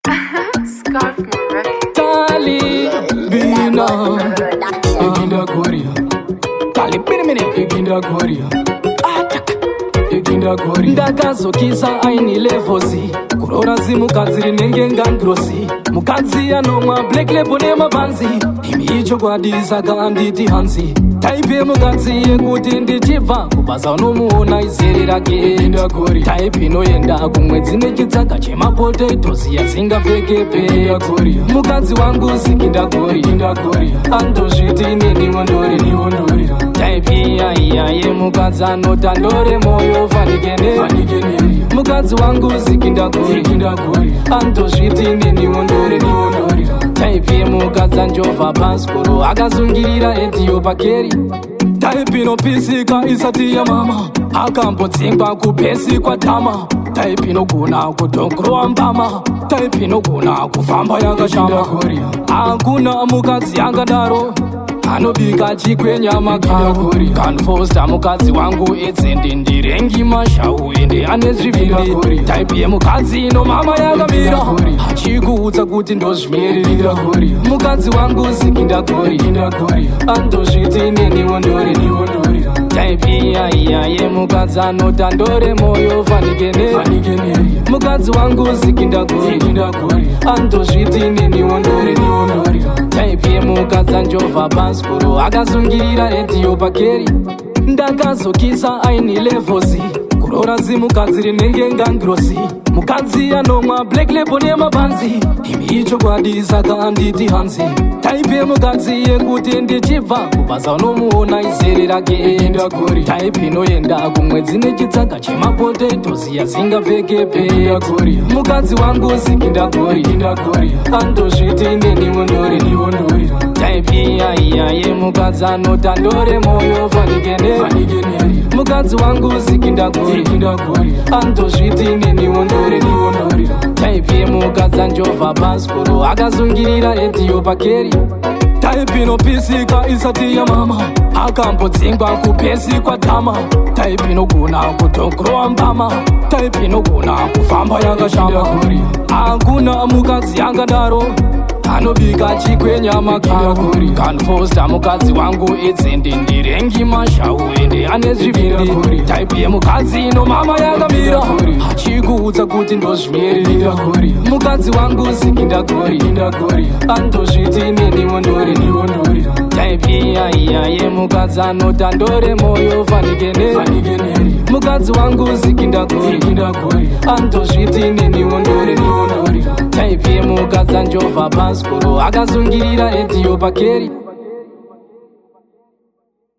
Scarf Records. Tali Bina Eginda Korea Tali Birmini Eginda Korea Eginda Korea Ndakazokisa aini levozi Kurora zimukadzi rinenge ngangrosi Mukadzi anomwa black label nemabanzi Imi icho kwadisa kaanditi hansi Taipe mukadzi yekuti ndichibva kubasa unomuona izere rake Eginda Korea Taipe inoenda kumwedzi nechitsaka chemapotatoes yasingapfekepe Eginda Korea Mukadzi wangu Eginda Korea Andozviti neniwo ndorira Taipe iya mukadzi anotandore moyo fanikene Mukadzi wangu Eginda Korea Andozviti neniwo ndorira Taipe mukadzi anjova paskoro akazungirira etiyo pakeri Taipe inopisika isati ya mama akambodzingwa kupesi kwa tama Taipe inogona kudhongrowa mbama Taipe inogona kufamba yakashama hakuna mukadzi angadaro anobika chikwenya makari Kanfosta mukadzi wangu etsende ndirengi mashau ende ane zviviri Taipe yemukadzi ino mama yakamira achikuudza kuti ndozvimirira Mukadzi wangu Eginda Korea andozviti neniwo ndorira Taipe iya yemukadzi anotandore moyo fanikene Mukadzi wangu Eginda Korea andozviti neniwo ndorira Taipe yemukadzi anjova paskoro akazungirira etiyo pakeri Ndakazokisa aini levozi Kurora zimukadzi rinenge ngangrosi Mukadzi anomwa black label nemabanzi Imi icho kwadisa kaanditi hansi Taipe mukadzi yekuti ndichibva kubasa unomuona izere rake Eginda Korea Taipe inoenda kumwedzi nechitsaka chemapotatoes yasingapfekepe Mukadzi wangu Eginda Korea Andozviti neniwo ndorira Taipe iya yemukadzi anotandore moyo fanikene Mukadzi wangu Eginda Korea Andozviti neniwo ndorira Taipe yemukadzi anjova paskoro akazungirira etiyo pakeri Taipe inopisika isati ya mama akambodzingwa kupesi kwa tama Taipe inogona kudhongrowa mbama Taipe inogona kufamba yakashama hakuna mukadzi angadaro anobika chikwenya makari Kanfosta mukadzi wangu etsende ndirengi mashau ende ane zviviri Taipe yemukadzi ino mama yakamira achikuudza kuti ndozvimirira Mukadzi wangu Eginda Korea andozviti neniwo ndorira Taipe iya yemukadzi anotandore moyo fanikene Mukadzi wangu Eginda Korea andozviti neniwo ndorira Taipe yemukadzi anjova paskoro akazungirira etiyo pakeri